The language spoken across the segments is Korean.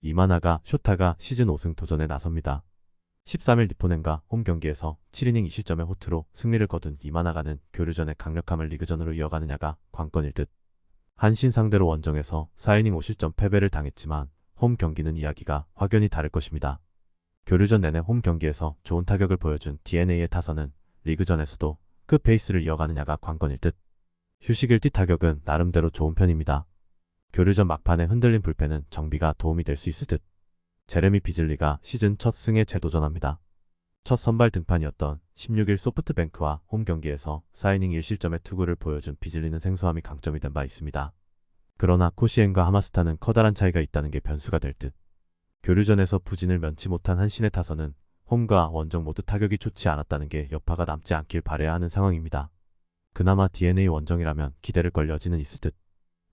이마나가 쇼타가 시즌 5승 도전에 나섭니다. 13일 니포넨과 홈 경기에서 7이닝 2실점의 호투로 승리를 거둔 이마나가는 교류전의 강력함을 리그전으로 이어가느냐가 관건일 듯. 한신 상대로 원정에서 4이닝 5실점 패배를 당했지만 홈 경기는 이야기가 확연히 다를 것입니다. 교류전 내내 홈 경기에서 좋은 타격을 보여준 DNA의 타선은 리그전에서도 그 페이스를 이어가느냐가 관건일 듯. 휴식일 뒤 타격은 나름대로 좋은 편입니다. 교류전 막판에 흔들린 불펜은 정비가 도움이 될 수 있을 듯. 제레미 비즐리가 시즌 첫 승에 재도전합니다. 첫 선발 등판이었던 16일 소프트뱅크와 홈 경기에서 4이닝 1실점의 투구를 보여준 비즐리는 생소함이 강점이 된 바 있습니다. 그러나 코시엔과 하마스타는 커다란 차이가 있다는 게 변수가 될 듯. 교류전에서 부진을 면치 못한 한신의 타선은 홈과 원정 모두 타격이 좋지 않았다는 게 여파가 남지 않길 바라야 하는 상황입니다. 그나마 DNA 원정이라면 기대를 걸 여지는 있을 듯.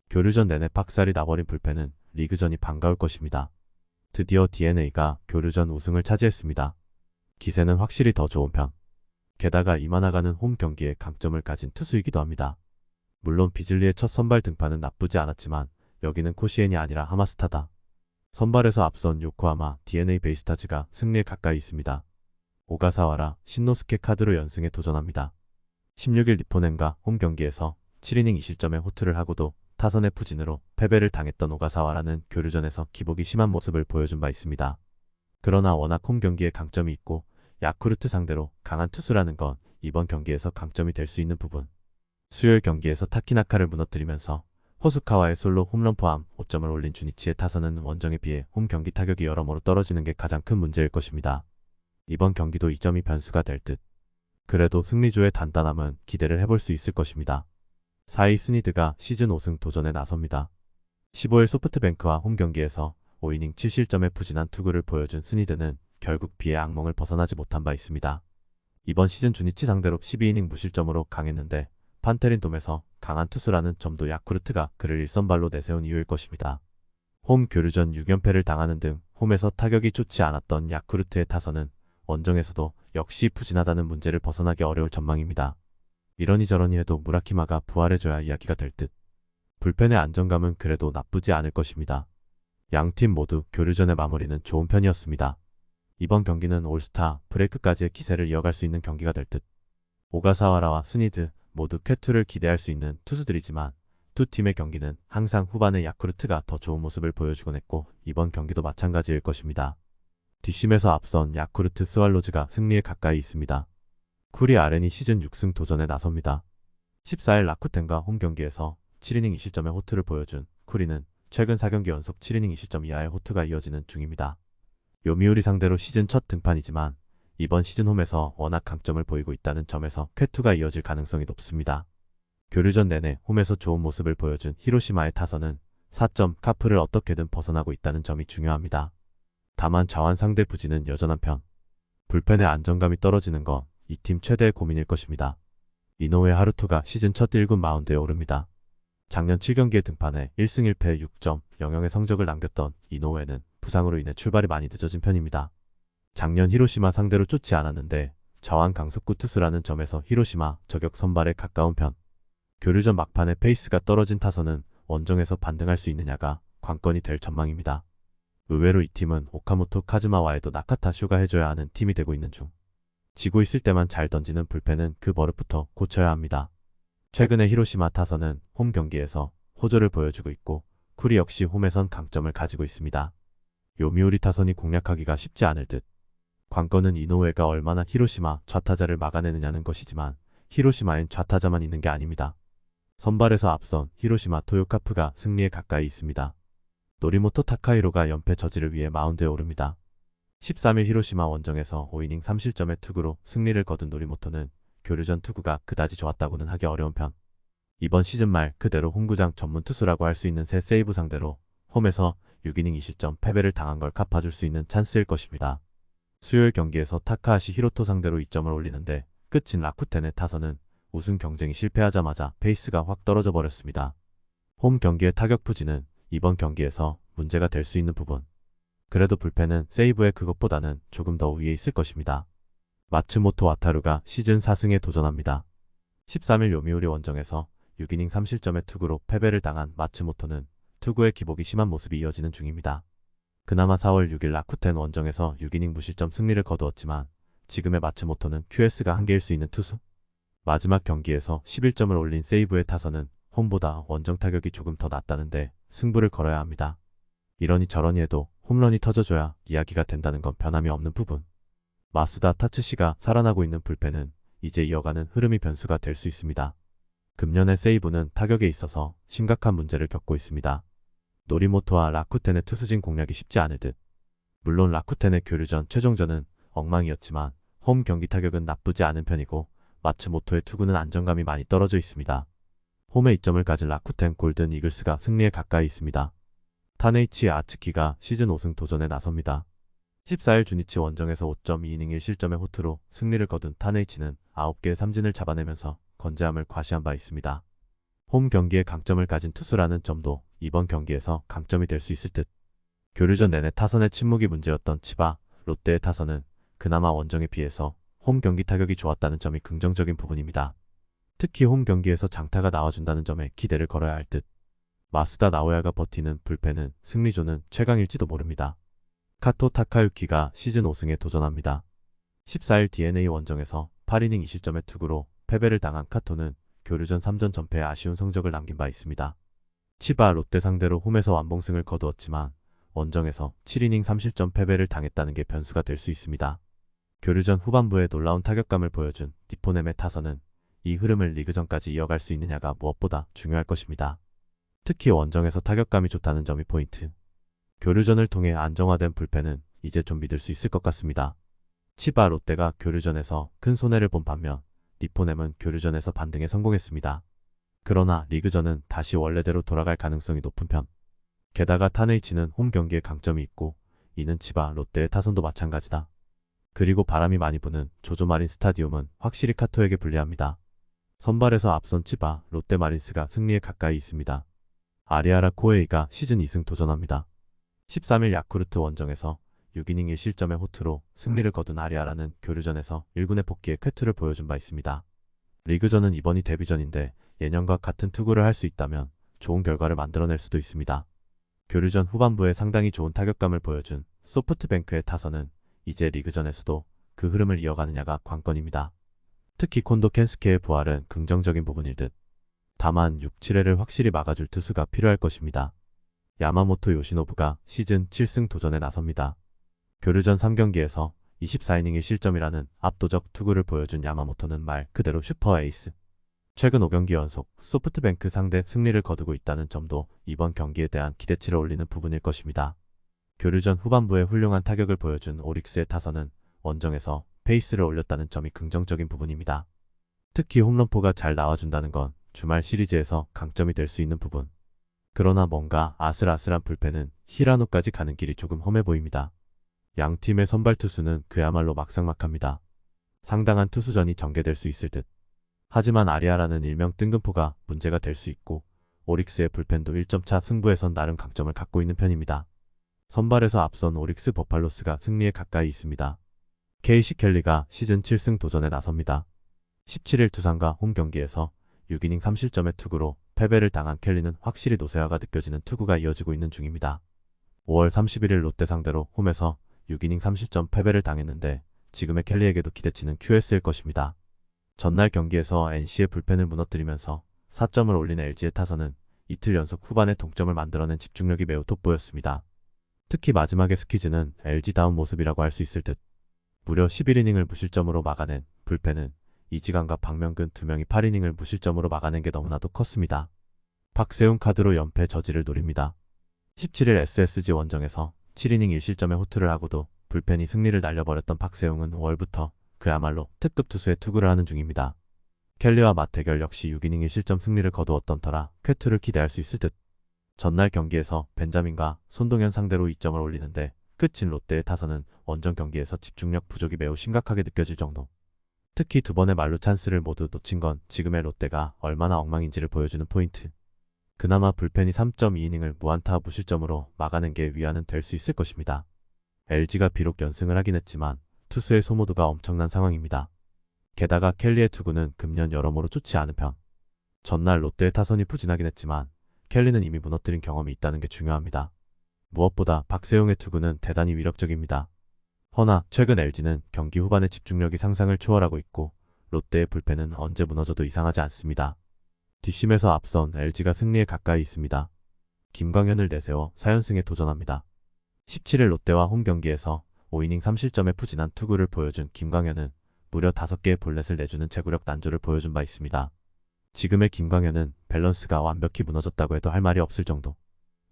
교류전 내내 박살이 나버린 불펜은 리그전이 반가울 것입니다. 드디어 DNA가 교류전 우승을 차지했습니다. 기세는 확실히 더 좋은 편. 게다가 이마나가는 홈 경기에 강점을 가진 투수이기도 합니다. 물론 비즐리의 첫 선발 등판은 나쁘지 않았지만 여기는 코시엔이 아니라 하마스타다. 선발에서 앞선 요코하마 DNA 베이스타즈가 승리에 가까이 있습니다. 오가사와라 신노스케 카드로 연승에 도전합니다. 16일 니포넨과 홈 경기에서 7이닝 2실점의 호투를 하고도 타선의 부진으로 패배를 당했던 오가사와라는 교류전에서 기복이 심한 모습을 보여준 바 있습니다. 그러나 워낙 홈 경기에 강점이 있고 야쿠르트 상대로 강한 투수라는 건 이번 경기에서 강점이 될 수 있는 부분. 수요일 경기에서 타키나카를 무너뜨리면서 호수카와의 솔로 홈런 포함 5점을 올린 주니치의 타선은 원정에 비해 홈 경기 타격이 여러모로 떨어지는 게 가장 큰 문제일 것입니다. 이번 경기도 이 점이 변수가 될 듯. 그래도 승리조의 단단함은 기대를 해볼 수 있을 것입니다. 4위 스니드가 시즌 5승 도전에 나섭니다. 15일 소프트뱅크와 홈 경기에서 5이닝 7실점의 부진한 투구를 보여준 스니드는 결국 비의 악몽을 벗어나지 못한 바 있습니다. 이번 시즌 주니치 상대로 12이닝 무실점으로 강했는데 판테린 돔에서 강한 투수라는 점도 야쿠르트가 그를 일선발로 내세운 이유일 것입니다. 홈 교류전 6연패를 당하는 등 홈에서 타격이 좋지 않았던 야쿠르트의 타선은 원정에서도 역시 부진하다는 문제를 벗어나기 어려울 전망입니다. 이러니저러니 해도 무라키마가 부활해줘야 이야기가 될 듯. 불펜의 안정감은 그래도 나쁘지 않을 것입니다. 양팀 모두 교류전의 마무리는 좋은 편이었습니다. 이번 경기는 올스타 브레이크까지의 기세를 이어갈 수 있는 경기가 될 듯. 오가사와라와 스니드 모두 쾌투를 기대할 수 있는 투수들이지만 두 팀의 경기는 항상 후반에 야쿠르트가 더 좋은 모습을 보여주곤 했고 이번 경기도 마찬가지일 것입니다. 뒷심에서 앞선 야쿠르트 스왈로즈가 승리에 가까이 있습니다. 쿠리 아렌이 시즌 6승 도전에 나섭니다. 14일 라쿠텐과 홈 경기에서 7이닝 2실점의 호투를 보여준 쿠리는 최근 4경기 연속 7이닝 2실점 이하의 호투가 이어지는 중입니다. 요미우리 상대로 시즌 첫 등판이지만 이번 시즌 홈에서 워낙 강점을 보이고 있다는 점에서 쾌투가 이어질 가능성이 높습니다. 교류전 내내 홈에서 좋은 모습을 보여준 히로시마의 타선은 4점 카프를 어떻게든 벗어나고 있다는 점이 중요합니다. 다만 자완 상대 부진은 여전한 편. 불펜의 안정감이 떨어지는 건 이 팀 최대의 고민일 것입니다. 이노우에 하루토가 시즌 첫 1군 마운드에 오릅니다. 작년 7경기에 등판해 1승 1패 6점 0의 성적을 남겼던 이노우에는 부상으로 인해 출발이 많이 늦어진 편입니다. 작년 히로시마 상대로 좋지 않았는데 저항 강속구 투수라는 점에서 히로시마 저격 선발에 가까운 편. 교류전 막판에 페이스가 떨어진 타선은 원정에서 반등할 수 있느냐가 관건이 될 전망입니다. 의외로 이 팀은 오카모토 카즈마와에도 나카타 쇼가 해줘야 하는 팀이 되고 있는 중. 지고 있을 때만 잘 던지는 불펜은 그 버릇부터 고쳐야 합니다. 최근에 히로시마 타선은 홈 경기에서 호조를 보여주고 있고 쿠리 역시 홈에선 강점을 가지고 있습니다. 요미우리 타선이 공략하기가 쉽지 않을 듯. 관건은 이노우에가 얼마나 히로시마 좌타자를 막아내느냐는 것이지만 히로시마엔 좌타자만 있는 게 아닙니다. 선발에서 앞선 히로시마 토요카프가 승리에 가까이 있습니다. 노리모토 타카히로가 연패 저지를 위해 마운드에 오릅니다. 13일 히로시마 원정에서 5이닝 3실점의 투구로 승리를 거둔 노리모토는 교류전 투구가 그다지 좋았다고는 하기 어려운 편. 이번 시즌 말 그대로 홈구장 전문 투수라고 할 수 있는 새 세이브 상대로 홈에서 6이닝 2실점 패배를 당한 걸 갚아줄 수 있는 찬스일 것입니다. 수요일 경기에서 타카하시 히로토 상대로 2점을 올리는데 끝인 라쿠텐의 타선은 우승 경쟁이 실패하자마자 페이스가 확 떨어져 버렸습니다. 홈 경기의 타격 부진은 이번 경기에서 문제가 될 수 있는 부분. 그래도 불펜은 세이브의 그것보다는 조금 더 위에 있을 것입니다. 마츠모토 와타루가 시즌 4승에 도전합니다. 13일 요미우리 원정에서 6이닝 3실점의 투구로 패배를 당한 마츠모토는 투구의 기복이 심한 모습이 이어지는 중입니다. 그나마 4월 6일 라쿠텐 원정에서 6이닝 무실점 승리를 거두었지만 지금의 마츠모토는 QS가 한개일 수 있는 투수. 마지막 경기에서 11점을 올린 세이브의 타선은 홈보다 원정 타격이 조금 더 낫다는데 승부를 걸어야 합니다. 이러니 저러니 해도 홈런이 터져줘야 이야기가 된다는 건 변함이 없는 부분. 마스다 타츠시가 살아나고 있는 불펜은 이제 이어가는 흐름이 변수가 될 수 있습니다. 금년의 세이브는 타격에 있어서 심각한 문제를 겪고 있습니다. 노리모토와 라쿠텐의 투수진 공략이 쉽지 않을 듯. 물론 라쿠텐의 교류전 최종전은 엉망이었지만 홈 경기 타격은 나쁘지 않은 편이고 마츠모토의 투구는 안정감이 많이 떨어져 있습니다. 홈에 이점을 가진 라쿠텐 골든 이글스가 승리에 가까이 있습니다. 타네이치 아츠키가 시즌 5승 도전에 나섭니다. 14일 주니치 원정에서 5.2이닝 1실점의 호투로 승리를 거둔 타네이치는 9개의 삼진을 잡아내면서 건재함을 과시한 바 있습니다. 홈 경기에 강점을 가진 투수라는 점도 이번 경기에서 강점이 될 수 있을 듯. 교류전 내내 타선의 침묵이 문제였던 치바, 롯데의 타선은 그나마 원정에 비해서 홈 경기 타격이 좋았다는 점이 긍정적인 부분입니다. 특히 홈 경기에서 장타가 나와준다는 점에 기대를 걸어야 할 듯. 마스다 나오야가 버티는 불펜은 승리조는 최강일지도 모릅니다. 카토 타카유키가 시즌 5승에 도전합니다. 14일 DNA 원정에서 8이닝 2실점의 투구로 패배를 당한 카토는 교류전 3전 전패에 아쉬운 성적을 남긴 바 있습니다. 치바 롯데 상대로 홈에서 완봉승을 거두었지만 원정에서 7이닝 3실점 패배를 당했다는 게 변수가 될 수 있습니다. 교류전 후반부에 놀라운 타격감을 보여준 디포넴의 타선은 이 흐름을 리그전까지 이어갈 수 있느냐가 무엇보다 중요할 것입니다. 특히 원정에서 타격감이 좋다는 점이 포인트. 교류전을 통해 안정화된 불펜은 이제 좀 믿을 수 있을 것 같습니다. 치바 롯데가 교류전에서 큰 손해를 본 반면 디포넴은 교류전에서 반등에 성공했습니다. 그러나 리그전은 다시 원래대로 돌아갈 가능성이 높은 편. 게다가 타네이치는 홈 경기에 강점이 있고 이는 치바 롯데의 타선도 마찬가지다. 그리고 바람이 많이 부는 조조 마린 스타디움은 확실히 카토에게 불리합니다. 선발에서 앞선 치바 롯데 마린스가 승리에 가까이 있습니다. 아리아라 코에이가 시즌 2승 도전합니다. 13일 야쿠르트 원정에서 6이닝 1실점의 호투로 승리를 거둔 아리아라는 교류전에서 1군의 복귀에 쾌투를 보여준 바 있습니다. 리그전은 이번이 데뷔전인데 예년과 같은 투구를 할 수 있다면 좋은 결과를 만들어낼 수도 있습니다. 교류전 후반부에 상당히 좋은 타격감을 보여준 소프트뱅크의 타선은 이제 리그전에서도 그 흐름을 이어가느냐가 관건입니다. 특히 콘도 켄스케의 부활은 긍정적인 부분일 듯. 다만 6, 7회를 확실히 막아줄 투수가 필요할 것입니다. 야마모토 요시노부가 시즌 7승 도전에 나섭니다. 교류전 3경기에서 24이닝 1실점이라는 압도적 투구를 보여준 야마모토는 말 그대로 슈퍼 에이스. 최근 5경기 연속 소프트뱅크 상대 승리를 거두고 있다는 점도 이번 경기에 대한 기대치를 올리는 부분일 것입니다. 교류전 후반부에 훌륭한 타격을 보여준 오릭스의 타선은 원정에서 페이스를 올렸다는 점이 긍정적인 부분입니다. 특히 홈런포가 잘 나와준다는 건 주말 시리즈에서 강점이 될 수 있는 부분. 그러나 뭔가 아슬아슬한 불펜은 히라노까지 가는 길이 조금 험해 보입니다. 양 팀의 선발 투수는 그야말로 막상막합니다. 상당한 투수전이 전개될 수 있을 듯. 하지만 아리아라는 일명 뜬금포가 문제가 될 수 있고 오릭스의 불펜도 1점차 승부에선 나름 강점을 갖고 있는 편입니다. 선발에서 앞선 오릭스 버팔로스가 승리에 가까이 있습니다. 케이시 켈리가 시즌 7승 도전에 나섭니다. 17일 두산과 홈 경기에서 6이닝 3실점의 투구로 패배를 당한 켈리는 확실히 노쇠화가 느껴지는 투구가 이어지고 있는 중입니다. 5월 31일 롯데 상대로 홈에서 6이닝 3실점 패배를 당했는데 지금의 켈리에게도 기대치는 QS일 것입니다. 전날 경기에서 NC의 불펜을 무너뜨리면서 4점을 올린 LG의 타선은 이틀 연속 후반에 동점을 만들어낸 집중력이 매우 돋보였습니다. 특히 마지막의 스퀴즈는 LG다운 모습이라고 할 수 있을 듯. 무려 11이닝을 무실점으로 막아낸 불펜은 이지강과 박명근 2명이 8이닝을 무실점으로 막아낸 게 너무나도 컸습니다. 박세웅 카드로 연패 저지를 노립니다. 17일 SSG 원정에서 7이닝 1실점의 호투를 하고도 불펜이 승리를 날려버렸던 박세웅은 5월부터 그야말로 특급 투수의 투구를 하는 중입니다. 켈리와 맞대결 역시 6이닝 1실점 승리를 거두었던 터라 쾌투를 기대할 수 있을 듯. 전날 경기에서 벤자민과 손동현 상대로 2점을 올리는데 끝인 롯데의 타선은 원정 경기에서 집중력 부족이 매우 심각하게 느껴질 정도. 특히 두 번의 만루 찬스를 모두 놓친 건 지금의 롯데가 얼마나 엉망인지를 보여주는 포인트. 그나마 불펜이 3.2이닝을 무안타 무실점으로 막아낸 게 위안은 될 수 있을 것입니다. LG가 비록 연승을 하긴 했지만 투수의 소모도가 엄청난 상황입니다. 게다가 켈리의 투구는 금년 여러모로 좋지 않은 편. 전날 롯데의 타선이 부진하긴 했지만 켈리는 이미 무너뜨린 경험이 있다는 게 중요합니다. 무엇보다 박세용의 투구는 대단히 위력적입니다. 허나 최근 LG는 경기 후반의 집중력이 상상을 초월하고 있고 롯데의 불펜은 언제 무너져도 이상하지 않습니다. 뒷심에서 앞선 LG가 승리에 가까이 있습니다. 김광현을 내세워 4연승에 도전합니다. 17일 롯데와 홈 경기에서 5이닝 3실점의 푸진한 투구를 보여준 김광현은 무려 5개의 볼넷을 내주는 제구력 난조를 보여준 바 있습니다. 지금의 김광현은 밸런스가 완벽히 무너졌다고 해도 할 말이 없을 정도.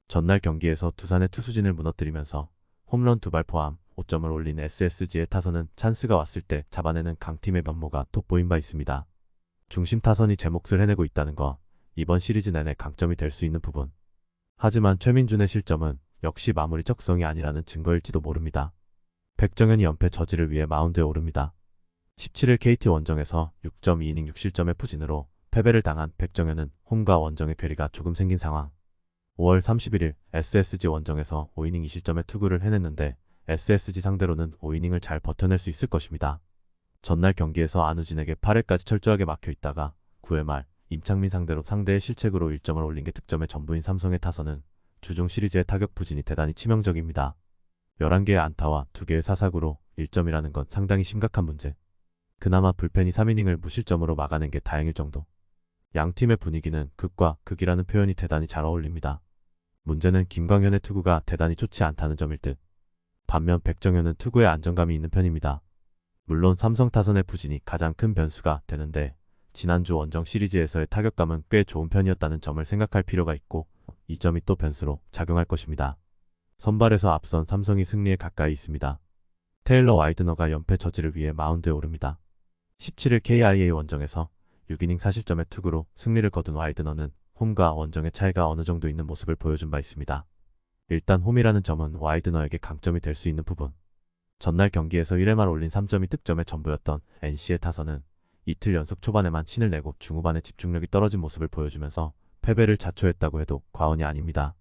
전날 경기에서 두산의 투수진을 무너뜨리면서 홈런 2발 포함 5점을 올린 SSG의 타선은 찬스가 왔을 때 잡아내는 강팀의 면모가 돋보인 바 있습니다. 중심 타선이 제 몫을 해내고 있다는 거, 이번 시리즈 내내 강점이 될 수 있는 부분. 하지만 최민준의 실점은 역시 마무리 적성이 아니라는 증거일지도 모릅니다. 백정현이 연패 저지를 위해 마운드에 오릅니다. 17일 KT 원정에서 6.2이닝 6실점의 푸진으로 패배를 당한 백정현은 홈과 원정의 괴리가 조금 생긴 상황. 5월 31일 SSG 원정에서 5이닝 2실점의 투구를 해냈는데 SSG 상대로는 5이닝을 잘 버텨낼 수 있을 것입니다. 전날 경기에서 안우진에게 8회까지 철저하게 막혀있다가 9회 말 임창민 상대로 상대의 실책으로 1점을 올린 게 득점의 전부인 삼성의 타선은 주중 시리즈의 타격 부진이 대단히 치명적입니다. 11개의 안타와 2개의 사사구로 1점이라는 건 상당히 심각한 문제. 그나마 불펜이 3이닝을 무실점으로 막아낸 게 다행일 정도. 양팀의 분위기는 극과 극이라는 표현이 대단히 잘 어울립니다. 문제는 김광현의 투구가 대단히 좋지 않다는 점일 듯. 반면 백정현은 투구에 안정감이 있는 편입니다. 물론 삼성 타선의 부진이 가장 큰 변수가 되는데 지난주 원정 시리즈에서의 타격감은 꽤 좋은 편이었다는 점을 생각할 필요가 있고 이 점이 또 변수로 작용할 것입니다. 선발에서 앞선 삼성이 승리에 가까이 있습니다. 테일러 와이드너가 연패 저지를 위해 마운드에 오릅니다. 17일 KIA 원정에서 6이닝 4실점의 투구로 승리를 거둔 와이드너는 홈과 원정의 차이가 어느 정도 있는 모습을 보여준 바 있습니다. 일단 홈이라는 점은 와이드너에게 강점이 될 수 있는 부분. 전날 경기에서 1회 말 올린 3점이 득점의 전부였던 NC의 타선은 이틀 연속 초반에만 신을 내고 중후반에 집중력이 떨어진 모습을 보여주면서 패배를 자초했다고 해도 과언이 아닙니다.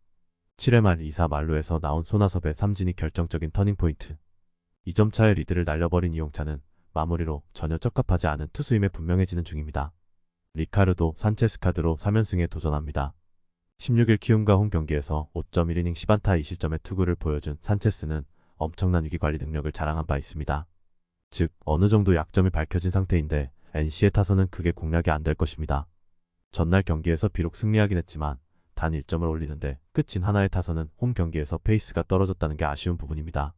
7회 말 2사 만루에서 나온 손아섭의 삼진이 결정적인 터닝포인트. 2점 차의 리드를 날려버린 이용찬은 마무리로 전혀 적합하지 않은 투수임에 분명해지는 중입니다. 리카르도 산체스카드로 3연승에 도전합니다. 16일 키움과 홈 경기에서 5.1이닝 10안타 2실점의 투구를 보여준 산체스는 엄청난 위기관리 능력을 자랑한 바 있습니다. 즉 어느 정도 약점이 밝혀진 상태인데 NC의 타선은 그게 공략이 안 될 것입니다. 전날 경기에서 비록 승리하긴 했지만 단 1점을 올리는데 끝인 하나의 타선은 홈 경기에서 페이스가 떨어졌다는 게 아쉬운 부분입니다.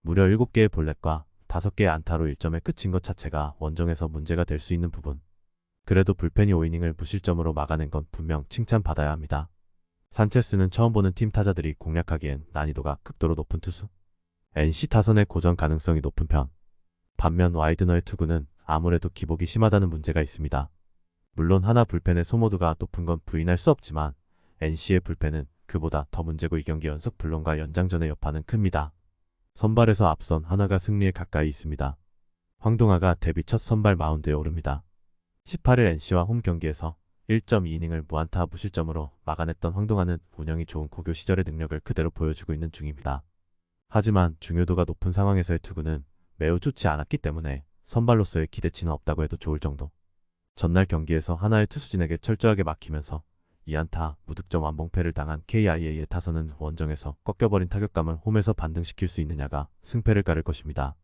무려 7개의 볼넷과 5개의 안타로 1점에 끝인 것 자체가 원정에서 문제가 될 수 있는 부분. 그래도 불펜이 5이닝을 무실점으로 막아낸 건 분명 칭찬받아야 합니다. 산체스는 처음 보는 팀 타자들이 공략하기엔 난이도가 극도로 높은 투수. NC 타선의 고전 가능성이 높은 편. 반면 와이드너의 투구는 아무래도 기복이 심하다는 문제가 있습니다. 물론 하나 불펜의 소모도가 높은 건 부인할 수 없지만 NC의 불펜은 그보다 더 문제고 이 경기 연속 불론과 연장전의 여파는 큽니다. 선발에서 앞선 하나가 승리에 가까이 있습니다. 황동아가 데뷔 첫 선발 마운드에 오릅니다. 18일 NC와 홈 경기에서 1.2이닝을 무안타 무실점으로 막아냈던 황동아는 운영이 좋은 고교 시절의 능력을 그대로 보여주고 있는 중입니다. 하지만 중요도가 높은 상황에서의 투구는 매우 좋지 않았기 때문에 선발로서의 기대치는 없다고 해도 좋을 정도. 전날 경기에서 하나의 투수진에게 철저하게 막히면서 2안타 무득점 완봉패를 당한 KIA의 타선은 원정에서 꺾여버린 타격감을 홈에서 반등시킬 수 있느냐가 승패를 가를 것입니다.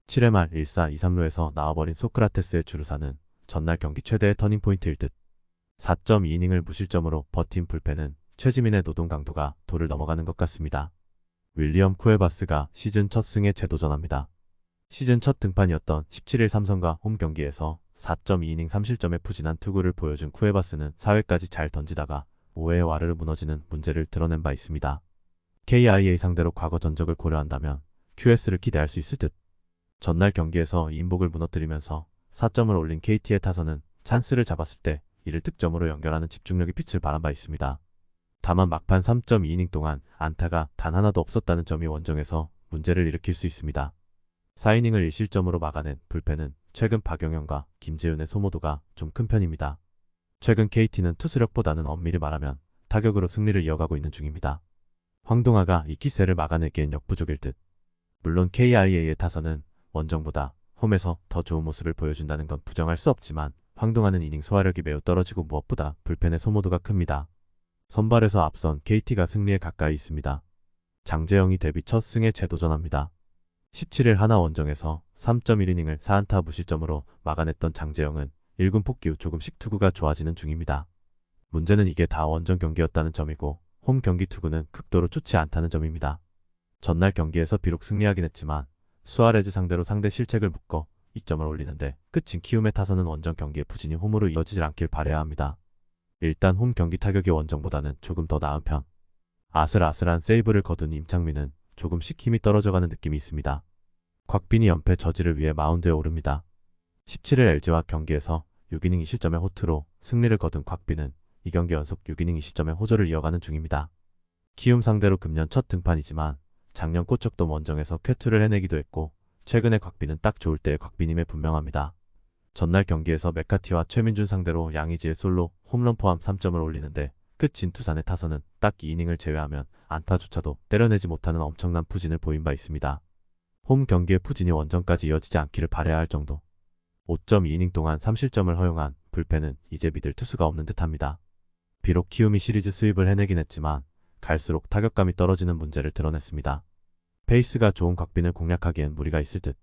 7회 말 1사 2-3루에서 나와버린 소크라테스의 주루사는 전날 경기 최대의 터닝포인트일 듯. 4.2이닝을 무실점으로 버틴 불펜은 최지민의 노동 강도가 도를 넘어가는 것 같습니다. 윌리엄 쿠에바스가 시즌 첫 승에 재도전합니다. 시즌 첫 등판이었던 17일 삼성과 홈 경기에서 4.2이닝 3실점의 푸진한 투구를 보여준 쿠에바스는 4회까지 잘 던지다가 5회에 와르르 무너지는 문제를 드러낸 바 있습니다. KIA 상대로 과거 전적을 고려한다면 QS를 기대할 수 있을 듯. 전날 경기에서 이인복을 무너뜨리면서 4점을 올린 KT의 타선은 찬스를 잡았을 때 이를 득점으로 연결하는 집중력이 빛을 발한 바 있습니다. 다만 막판 3.2이닝 동안 안타가 단 하나도 없었다는 점이 원정에서 문제를 일으킬 수 있습니다. 4이닝을 1실점으로 막아낸 불펜은 최근 박용현과 김재윤의 소모도가 좀 큰 편입니다. 최근 KT는 투수력보다는 엄밀히 말하면 타격으로 승리를 이어가고 있는 중입니다. 황동아가 이 기세를 막아내기엔 역부족일 듯. 물론 KIA의 타선은 원정보다 홈에서 더 좋은 모습을 보여준다는 건 부정할 수 없지만 황동아는 이닝 소화력이 매우 떨어지고 무엇보다 불펜의 소모도가 큽니다. 선발에서 앞선 KT가 승리에 가까이 있습니다. 장재영이 데뷔 첫 승에 재도전합니다. 17일 하나 원정에서 3.1이닝을 4안타 무실점으로 막아냈던 장재영은 1군 복귀 후 조금씩 투구가 좋아지는 중입니다. 문제는 이게 다 원정 경기였다는 점이고 홈 경기 투구는 극도로 좋지 않다는 점입니다. 전날 경기에서 비록 승리하긴 했지만 수아레즈 상대로 상대 실책을 묶어 2점을 올리는데 끝인 키움의 타선은 원정 경기의 부진이 홈으로 이어지질 않길 바라야 합니다. 일단 홈 경기 타격이 원정보다는 조금 더 나은 편. 아슬아슬한 세이브를 거둔 임창민은 조금씩 힘이 떨어져가는 느낌이 있습니다. 곽빈이 연패 저지를 위해 마운드에 오릅니다. 17일 LG와 경기에서 6이닝 2실점의 호투로 승리를 거둔 곽빈은 2경기 연속 6이닝 2실점의 호조를 이어가는 중입니다. 키움 상대로 금년 첫 등판이지만 작년 꽃적돔 원정에서 쾌투를 해내기도 했고 최근에 곽빈은 딱 좋을 때의 곽빈임에 분명합니다. 전날 경기에서 메카티와 최민준 상대로 양의지의 솔로 홈런 포함 3점을 올리는데 끝인 투산의 타선은 딱 2이닝을 제외하면 안타조차도 때려내지 못하는 엄청난 부진을 보인 바 있습니다. 홈 경기의 부진이 원정까지 이어지지 않기를 바라야 할 정도. 5.2이닝 동안 3실점을 허용한 불펜은 이제 믿을 투수가 없는 듯합니다. 비록 키움이 시리즈 수입을 해내긴 했지만 갈수록 타격감이 떨어지는 문제를 드러냈습니다. 페이스가 좋은 곽빈을 공략하기엔 무리가 있을 듯.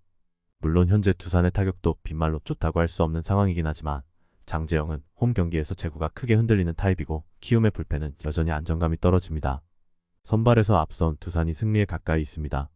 물론 현재 두산의 타격도 빈말로 좋다고 할 수 없는 상황이긴 하지만 장재영은 홈 경기에서 제구가 크게 흔들리는 타입이고 키움의 불펜은 여전히 안정감이 떨어집니다. 선발에서 앞선 두산이 승리에 가까이 있습니다.